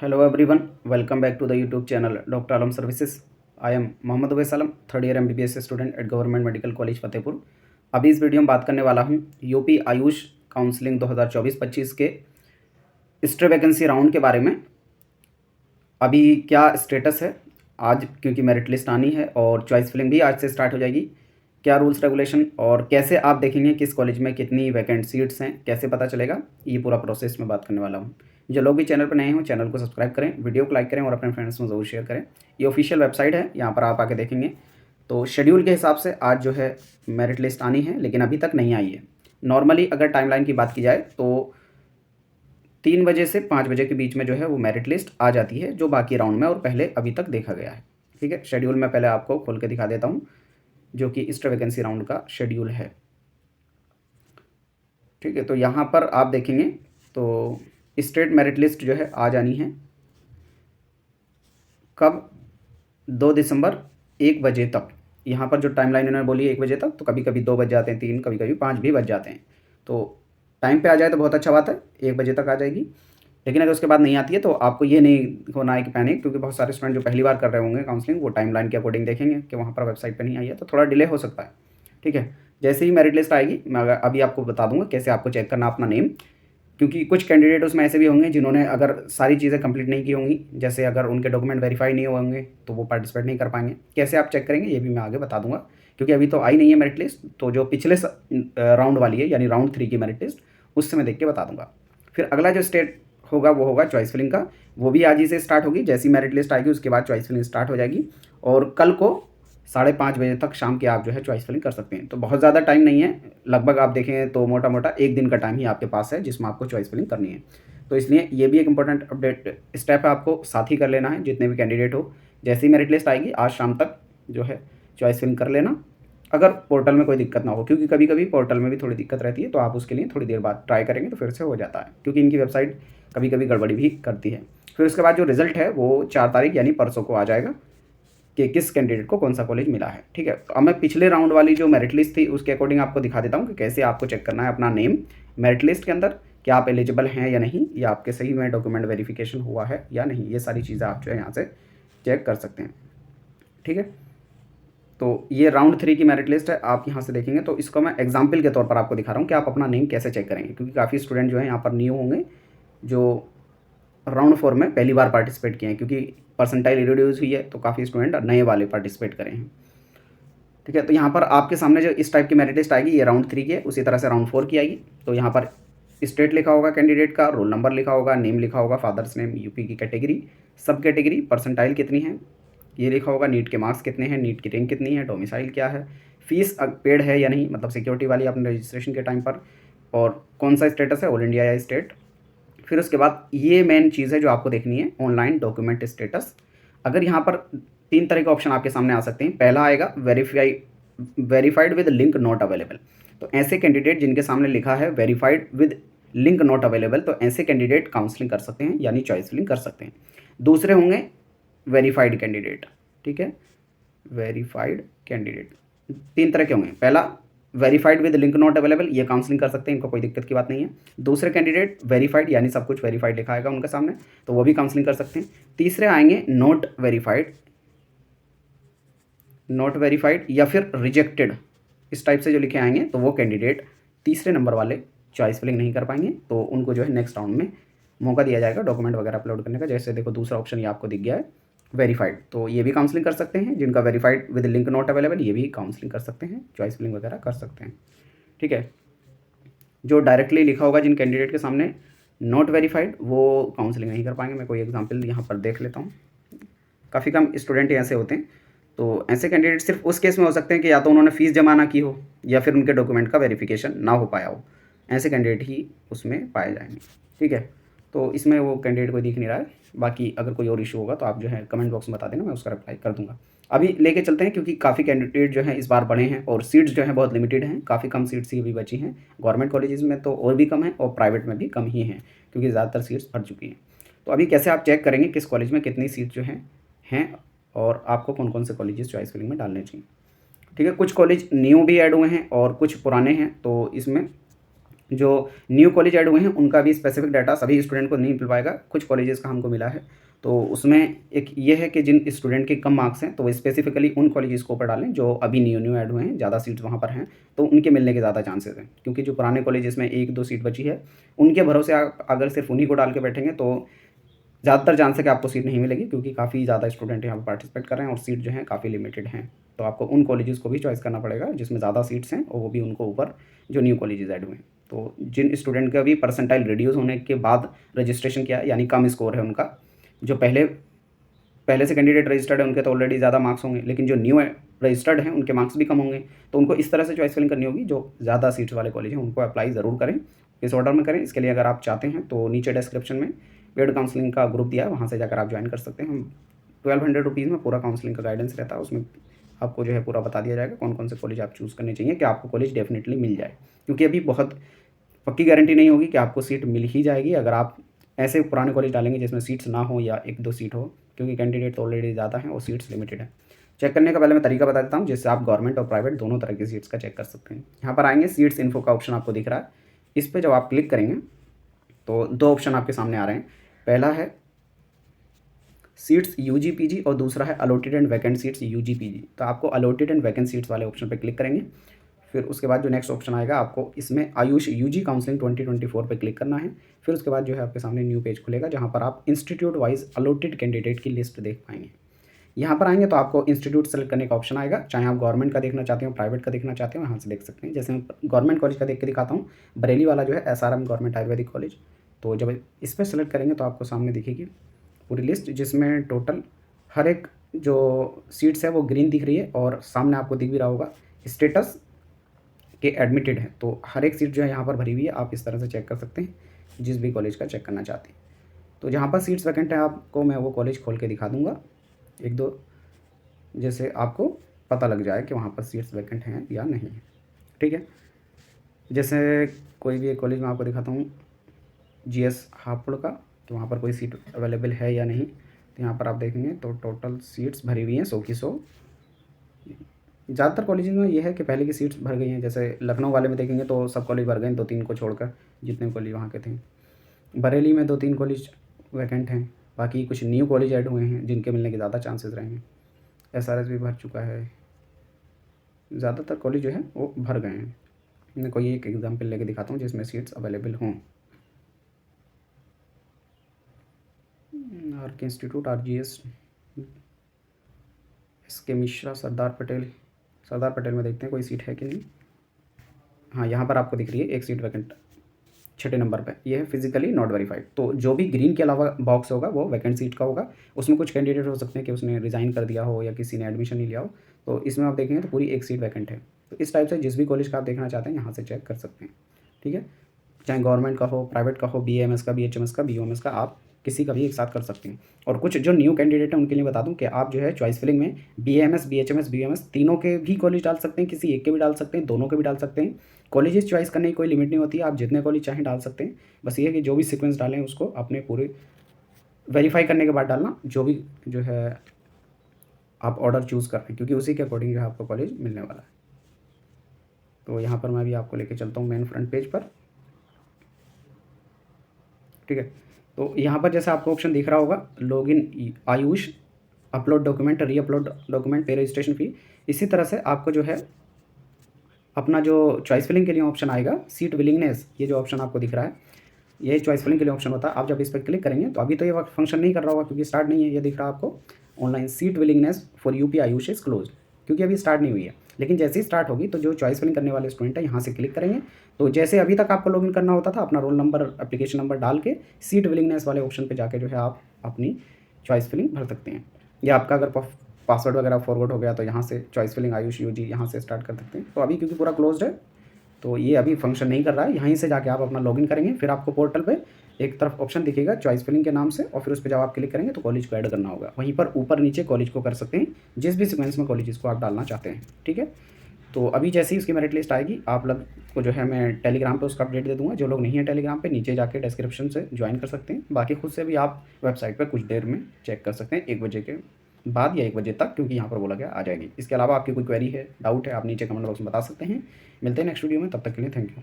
Hello everyone, welcome back to the YouTube channel Dr. Alam Services. I am Mohammad Awais Alam, third year MBBS student at government medical college Fatehpur. अभी इस video में बात करने वाला हूँ UP Ayush counselling 2024-25 के स्टे वैकेंसी राउंड के बारे में। अभी क्या स्टेटस है आज, क्योंकि मेरिट लिस्ट आनी है और चॉइस फिलिंग भी आज से स्टार्ट हो जाएगी। क्या रूल्स रेगुलेशन और कैसे आप देखेंगे किस कॉलेज में कितनी वैकेंट सीट्स हैं, कैसे पता चलेगा, ये पूरा प्रोसेस में बात करने वाला हूँ। जो लोग भी चैनल पर नए हों चैनल को सब्सक्राइब करें, वीडियो को लाइक करें और अपने फ्रेंड्स में ज़रूर शेयर करें। ये ऑफिशियल वेबसाइट है, यहाँ पर आप आके देखेंगे। तो शेड्यूल के हिसाब से आज जो है मेरिट लिस्ट आनी है, लेकिन अभी तक नहीं आई है। नॉर्मली अगर टाइमलाइन की बात की जाए तो 3 बजे से 5 बजे के बीच में जो है वो मेरिट लिस्ट आ जाती है, जो बाकी राउंड में और पहले अभी तक देखा गया है। ठीक है, शेड्यूल मैं पहले आपको खोल के दिखा देता हूँ, जो कि स्टे वैकेंसी राउंड का शेड्यूल है। ठीक है, तो यहाँ पर आप देखेंगे तो स्टेट मेरिट लिस्ट जो है आ जानी है कब, 2 दिसंबर 1 बजे तक। यहाँ पर जो टाइमलाइन इन्होंने बोली है 1 बजे तक, तो कभी कभी 2 बज जाते हैं, 3, कभी कभी 5 भी बज जाते हैं। तो टाइम पे आ जाए तो बहुत अच्छा बात है, 1 बजे तक आ जाएगी। लेकिन अगर उसके बाद नहीं आती है तो आपको ये नहीं होना है कि पैनिक, क्योंकि बहुत सारे स्टूडेंट जो पहली बार कर रहे होंगे काउंसलिंग, वो टाइमलाइन के अकॉर्डिंग देखेंगे कि वहाँ पर वेबसाइट पर नहीं आई है, तो थोड़ा डिले हो सकता है। ठीक है, जैसे ही मेरिट लिस्ट आएगी मैं अभी आपको बता दूंगा कैसे आपको चेक करना अपना नेम, क्योंकि कुछ कैंडिडेट उसमें ऐसे भी होंगे जिन्होंने अगर सारी चीज़ें कंप्लीट नहीं की होंगी, जैसे अगर उनके डॉक्यूमेंट वेरीफाई नहीं होंगे तो वो पार्टिसिपेट नहीं कर पाएंगे। कैसे आप चेक करेंगे ये भी मैं आगे बता दूंगा, क्योंकि अभी तो आई नहीं है मेरिट लिस्ट। तो जो पिछले राउंड वाली है यानी राउंड 3 की मेरिट लिस्ट, उससे मैं देख के बता दूंगा। फिर अगला जो स्टेट होगा वो होगा चॉइस फिलिंग का, वो भी आज ही से स्टार्ट होगी। जैसी मेरिट लिस्ट आएगी उसके बाद चॉइस फिलिंग स्टार्ट हो जाएगी, और कल को 5:30 बजे तक शाम के आप जो है चॉइस फिलिंग कर सकते हैं। तो बहुत ज़्यादा टाइम नहीं है, लगभग आप देखें तो मोटा मोटा 1 दिन का टाइम ही आपके पास है जिसमें आपको चॉइस फिलिंग करनी है। तो इसलिए ये भी एक इंपॉर्टेंट अपडेट स्टेप है, आपको साथ ही कर लेना है जितने भी कैंडिडेट हो। जैसे ही मेरिट लिस्ट आएगी आज शाम तक जो है चॉइस फिलिंग कर लेना, अगर पोर्टल में कोई दिक्कत ना हो, क्योंकि कभी कभी पोर्टल में भी थोड़ी दिक्कत रहती है, तो आप उसके लिए थोड़ी देर बाद ट्राई करेंगे तो फिर से हो जाता है, क्योंकि इनकी वेबसाइट कभी कभी गड़बड़ी भी करती है। फिर उसके बाद जो रिजल्ट है वो 4 तारीख यानी परसों को आ जाएगा कि किस कैंडिडेट को कौन सा कॉलेज मिला है। ठीक है, तो अब मैं पिछले राउंड वाली जो मेरिट लिस्ट थी उसके अकॉर्डिंग आपको दिखा देता हूँ कि कैसे आपको चेक करना है अपना नेम मेरिट लिस्ट के अंदर, कि आप एलिजिबल हैं या नहीं, या आपके सही में डॉक्यूमेंट वेरिफिकेशन हुआ है या नहीं। ये सारी चीज़ें आप जो है यहाँ से चेक कर सकते हैं। ठीक है, तो ये राउंड 3 की मेरिट लिस्ट है, आप यहाँ से देखेंगे। तो इसको मैं एग्जाम्पल के तौर पर आपको दिखा रहा हूँ कि आप अपना नेम कैसे चेक करेंगे, क्योंकि काफ़ी स्टूडेंट जो है यहाँ पर न्यू होंगे, जो राउंड 4 में पहली बार पार्टिसिपेट किए हैं, क्योंकि परसेंटाइल रिड्यूस हुई है तो काफ़ी स्टूडेंट नए वाले पार्टिसिपेट करें हैं। ठीक है, तो यहाँ पर आपके सामने जो इस टाइप की मेरिट लिस्ट आएगी ये राउंड 3 की है, उसी तरह से राउंड 4 की आएगी। तो यहाँ पर स्टेट लिखा होगा कैंडिडेट का, रोल नंबर लिखा होगा, नेम लिखा होगा, फादर्स नेम, यूपी की कैटेगरी, सब कैटेगरी, परसेंटाइल कितनी है ये लिखा होगा, नीट के मार्क्स कितने हैं, नीट की रैंक कितनी है, डोमिसाइल क्या है, फीस पेड है या नहीं, मतलब सिक्योरिटी वाली आपने रजिस्ट्रेशन के टाइम पर, और कौन सा स्टेटस है, ऑल इंडिया या स्टेट। फिर उसके बाद ये मेन चीज़ है जो आपको देखनी है, ऑनलाइन डॉक्यूमेंट स्टेटस। अगर यहाँ पर 3 तरह के ऑप्शन आपके सामने आ सकते हैं। पहला आएगा verified with link not available. तो ऐसे कैंडिडेट जिनके सामने लिखा है verified with link not available, तो ऐसे कैंडिडेट काउंसलिंग कर सकते हैं यानी चॉइस फिलिंग कर सकते हैं। दूसरे होंगे वेरीफाइड कैंडिडेट। ठीक है, वेरीफाइड कैंडिडेट 3 तरह के होंगे। पहला verified with link not available, ये काउंसलिंग कर सकते हैं, इनको कोई दिक्कत की बात नहीं है। दूसरे कैंडिडेट वेरीफाइड यानी सब कुछ वेरीफाइड लिखा आएगा उनके सामने, तो वो भी काउंसलिंग कर सकते हैं। तीसरे आएंगे नॉट वेरीफाइड या फिर रिजेक्टेड, इस टाइप से जो लिखे आएंगे, तो वो कैंडिडेट तीसरे नंबर वाले चॉइस फिलिंग नहीं कर पाएंगे, तो उनको जो है नेक्स्ट राउंड में मौका दिया जाएगा डॉक्यूमेंट वगैरह अपलोड करने का। जैसे देखो दूसरा ऑप्शन ये आपको दिख गया है वेरीफाइड, तो ये भी काउंसलिंग कर सकते हैं। जिनका verified with link not available, ये भी काउंसलिंग कर सकते हैं, चॉइस फिलिंग वगैरह कर सकते हैं। ठीक है, जो डायरेक्टली लिखा होगा जिन कैंडिडेट के सामने नॉट वेरीफाइड, वो काउंसलिंग नहीं कर पाएंगे। मैं कोई एग्जांपल यहाँ पर देख लेता हूँ, काफ़ी कम स्टूडेंट ऐसे होते हैं। तो ऐसे कैंडिडेट सिर्फ उस केस में हो सकते हैं कि या तो उन्होंने फ़ीस जमा ना की हो या फिर उनके डॉक्यूमेंट का वेरिफिकेशन ना हो पाया हो, ऐसे कैंडिडेट ही उसमें पाए जाएंगे। ठीक है, तो इसमें वो कैंडिडेट कोई दिख नहीं रहा है। बाकी अगर कोई और इशू होगा तो आप जो है कमेंट बॉक्स में बता देना, मैं उसका रिप्लाई कर दूंगा। अभी लेके चलते हैं, क्योंकि काफ़ी कैंडिडेट जो हैं इस बार बढ़े हैं और सीट्स जो हैं बहुत लिमिटेड हैं, काफ़ी कम सीट्स ही अभी बची हैं। गवर्नमेंट कॉलेजेस में तो और भी कम है और प्राइवेट में भी कम ही हैं, क्योंकि ज़्यादातर सीट्स भर चुकी हैं। तो अभी कैसे आप चेक करेंगे किस कॉलेज में कितनी सीट जो हैं और आपको कौन कौन से कॉलेजेस चॉइस फिलिंग में डालने चाहिए। ठीक है, कुछ कॉलेज न्यू भी ऐड हुए हैं और कुछ पुराने हैं, तो इसमें जो न्यू कॉलेज ऐड हुए हैं उनका भी स्पेसिफिक डाटा सभी स्टूडेंट को नहीं मिल पाएगा, कुछ कॉलेजेस का हमको मिला है। तो उसमें एक ये है कि जिन स्टूडेंट के कम मार्क्स हैं तो वो स्पेसिफिकली उन कॉलेजेस को ऊपर डालें जो अभी न्यू ऐड हुए हैं, ज़्यादा सीट्स वहाँ पर हैं, तो उनके मिलने के ज़्यादा चांसेस हैं। क्योंकि जो पुराने कॉलेजेस में 1-2 सीट बची है, उनके भरोसे आप अगर सिर्फ उन्हीं को डाल के बैठेंगे तो ज़्यादातर चांस है कि आपको सीट नहीं मिलेगी, क्योंकि काफ़ी ज़्यादा स्टूडेंट यहाँ पर पार्टिसिपेट कर रहे हैं और सीट जो है काफ़ी लिमिटेड हैं। तो आपको उन कॉलेजेस को भी चॉइस करना पड़ेगा जिसमें ज़्यादा सीट्स हैं, और वो भी उनको ऊपर जो न्यू कॉलेजेस ऐड हुए हैं। तो जिन स्टूडेंट का भी परसेंटाइल रिड्यूस होने के बाद रजिस्ट्रेशन किया है, यानी कम स्कोर है उनका, जो पहले से कैंडिडेट रजिस्टर्ड है उनके तो ऑलरेडी ज़्यादा मार्क्स होंगे, लेकिन जो न्यू रजिस्टर्ड हैं उनके मार्क्स भी कम होंगे। तो उनको इस तरह से चॉइस फिलिंग करनी होगी, जो ज़्यादा सीट्स वाले कॉलेज हैं उनको अप्लाई ज़रूर करें, इस ऑर्डर में करें। इसके लिए अगर आप चाहते हैं तो नीचे डिस्क्रिप्शन में पेड काउंसलिंग का ग्रुप दिया है, वहाँ से जाकर आप ज्वाइन कर सकते हैं। 1200 रुपीज़ में पूरा काउंसलिंग का गाइडेंस रहता है, उसमें आपको जो है पूरा बता दिया जाएगा कौन कौन से कॉलेज आप चूज़ करने चाहिए कि आपको कॉलेज डेफिनेटली मिल जाए। क्योंकि अभी बहुत पक्की गारंटी नहीं होगी कि आपको सीट मिल ही जाएगी अगर आप ऐसे पुराने कॉलेज डालेंगे जिसमें सीट्स ना हो या 1-2 सीट हो, क्योंकि कैंडिडेट तो ऑलरेडी ज़्यादा हैं और सीट्स लिमिटेड है। चेक करने का पहले मैं तरीका बता देता हूँ, जिससे आप गवर्नमेंट और प्राइवेट दोनों तरह की सीट्स का चेक कर सकते हैं। यहाँ पर आएंगे, सीट्स इन्फो का ऑप्शन आपको दिख रहा है, इस पर जब आप क्लिक करेंगे तो 2 ऑप्शन आपके सामने आ रहे हैं। पहला है सीट्स यूजी पीजी और दूसरा है allotted and vacant seats UG PG. तो आपको अलॉटेड एंड वैकेंट सीट्स वाले ऑप्शन पर क्लिक करेंगे। फिर उसके बाद जो नेक्स्ट ऑप्शन आएगा, आपको इसमें आयुष यूजी काउंसलिंग 2024 पे क्लिक करना है। फिर उसके बाद जो है आपके सामने न्यू पेज खुलेगा, जहाँ पर आप इंस्टीट्यूट वाइज अलॉटेड कैंडिडेट की लिस्ट देख पाएंगे। यहाँ पर आएंगे तो आपको इंस्टीट्यूट सेलेक्ट करने का ऑप्शन आएगा, चाहे आप गवर्नमेंट का देखना चाहते हो, प्राइवेट का देखना चाहते हो, यहाँ से देख सकते हैं। जैसे मैं गवर्नमेंट कॉलेज का देख के दिखाता हूँ, बरेली वाला जो है SRM गवर्नमेंट आयुर्वेदिक कॉलेज। तो जब इस पर सेलेक्ट करेंगे तो आपको सामने दिखेगी पूरी लिस्ट, जिसमें टोटल हर एक जो सीट्स है वो ग्रीन दिख रही है, और सामने आपको दिख भी रहा होगा स्टेटस के एडमिटेड है। तो हर एक सीट जो है यहाँ पर भरी हुई है, आप इस तरह से चेक कर सकते हैं जिस भी कॉलेज का चेक करना चाहते हैं। तो जहाँ पर सीट्स वैकेंट है आपको मैं वो कॉलेज खोल के दिखा दूँगा 1-2, जैसे आपको पता लग जाए कि वहाँ पर सीट्स वैकेंट हैं या नहीं है। ठीक है, जैसे कोई भी एक कॉलेज में आपको दिखाता हूँ, GS हापुड़ का, तो वहाँ पर कोई सीट अवेलेबल है या नहीं। तो यहाँ पर आप देखेंगे तो टोटल सीट्स भरी हुई हैं 100 की 100। ज़्यादातर कॉलेज में ये है कि पहले की सीट्स भर गई हैं, जैसे लखनऊ वाले में देखेंगे तो सब कॉलेज भर गए, 2-3 को छोड़कर जितने कॉलेज वहाँ के थे। बरेली में 2-3 कॉलेज वैकेंट हैं, बाकी कुछ न्यू कॉलेज ऐड हुए हैं जिनके मिलने के ज़्यादा चांसेस रहेंगे। SRS भी भर चुका है, ज़्यादातर कॉलेज जो है वो भर गए हैं। मैं कोई एक एग्जाम्पल लेके दिखाता हूँ जिसमें सीट्स अवेलेबल हों। RK institute, RGS, SK Mishra, Sardar Patel में देखते हैं कोई सीट है कि नहीं। हाँ, यहाँ पर आपको दिख रही है एक सीट वैकेंट 6 नंबर पे, ये है फिजिकली नॉट वेरीफाइड। तो जो भी ग्रीन के अलावा बॉक्स होगा वो वैकेंट सीट का होगा। उसमें कुछ कैंडिडेट हो सकते हैं कि उसने रिज़ाइन कर दिया हो या किसी ने एडमिशन नहीं लिया हो, तो इसमें आप देखेंगे तो पूरी एक सीट वैकेंट है। तो इस टाइप से जिस भी कॉलेज का आप देखना चाहते हैं यहाँ से चेक कर सकते हैं। ठीक है, चाहे गवर्नमेंट का हो, प्राइवेट का हो, BAMS का, BHMS का, BOMS का, आप किसी का भी एक साथ कर सकते हैं। और कुछ जो न्यू कैंडिडेट हैं उनके लिए बता दूं कि आप जो है चॉइस फिलिंग में BAMS, BHMS, BOMS तीनों के भी कॉलेज डाल सकते हैं, किसी एक के भी डाल सकते हैं, दोनों के भी डाल सकते हैं। कॉलेजेस चॉइस करने की कोई लिमिट नहीं होती है, आप जितने कॉलेज चाहें डाल सकते हैं। बस ये है कि जो भी सीक्वेंस डालें उसको अपने पूरे वेरीफाई करने के बाद डालना, जो भी जो है आप ऑर्डर चूज़ कर रहे हैं, क्योंकि उसी के अकॉर्डिंग जो है आपको कॉलेज मिलने वाला है। तो यहाँ पर मैं भी आपको लेके चलता हूँ मेन फ्रंट पेज पर। ठीक है, तो यहाँ पर जैसे आपको ऑप्शन दिख रहा होगा, लॉगिन आयुष, अपलोड डॉक्यूमेंट, री अपलोड डॉक्यूमेंट, पे रजिस्ट्रेशन फ़ी। इसी तरह से आपको जो है अपना जो चॉइस फिलिंग के लिए ऑप्शन आएगा, सीट विलिंगनेस, ये जो ऑप्शन आपको दिख रहा है ये चॉइस फिलिंग के लिए ऑप्शन होता है। आप जब इस पर क्लिक करेंगे तो अभी तो ये फंक्शन नहीं कर रहा होगा क्योंकि स्टार्ट नहीं है, ये दिख रहा है आपको online seat willingness for UP Ayush is close, क्योंकि अभी स्टार्ट नहीं हुई है। लेकिन जैसे ही स्टार्ट होगी तो जो चॉइस फिलिंग करने वाले स्टूडेंट है यहाँ से क्लिक करेंगे, तो जैसे अभी तक आपको लॉगिन करना होता था, अपना रोल नंबर, एप्लीकेशन नंबर डाल के सीट विलिंगनेस वाले ऑप्शन पर जाके जो है आप अपनी चॉइस फिलिंग भर सकते हैं। या आपका अगर पासवर्ड वगैरह फॉरवर्ड हो गया तो यहाँ से चॉइस फिलिंग आयुष UG यहाँ से स्टार्ट कर सकते हैं। तो अभी क्योंकि पूरा क्लोज्ड है तो ये अभी फंक्शन नहीं कर रहा है। यहीं से जाके आप अपना लॉगिन करेंगे, फिर आपको पोर्टल पे एक तरफ ऑप्शन दिखेगा चॉइस फिलिंग के नाम से, और फिर उस पर जब आप क्लिक करेंगे तो कॉलेज को ऐड करना होगा। वहीं पर ऊपर नीचे कॉलेज को कर सकते हैं जिस भी सीक्वेंस में कॉलेजेस को आप डालना चाहते हैं। ठीक है, तो अभी जैसे ही उसकी मेरिट लिस्ट आएगी आप लोग को जो है मैं टेलीग्राम पे उसका अपडेट दे दूँगा। जो लोग नहीं है टेलीग्राम पे, नीचे जाके डिस्क्रिप्शन से ज्वाइन कर सकते हैं। बाकी खुद से भी आप वेबसाइट पर कुछ देर में चेक कर सकते हैं, 1 बजे के बाद या 1 बजे तक, क्योंकि यहाँ पर बोला गया आ जाएगी। इसके अलावा आपकी कोई क्वेरी है, डाउट है, आप नीचे कमेंट बॉक्स में बता सकते हैं। मिलते हैं नेक्स्ट वीडियो में, तब तक के लिए थैंक यू।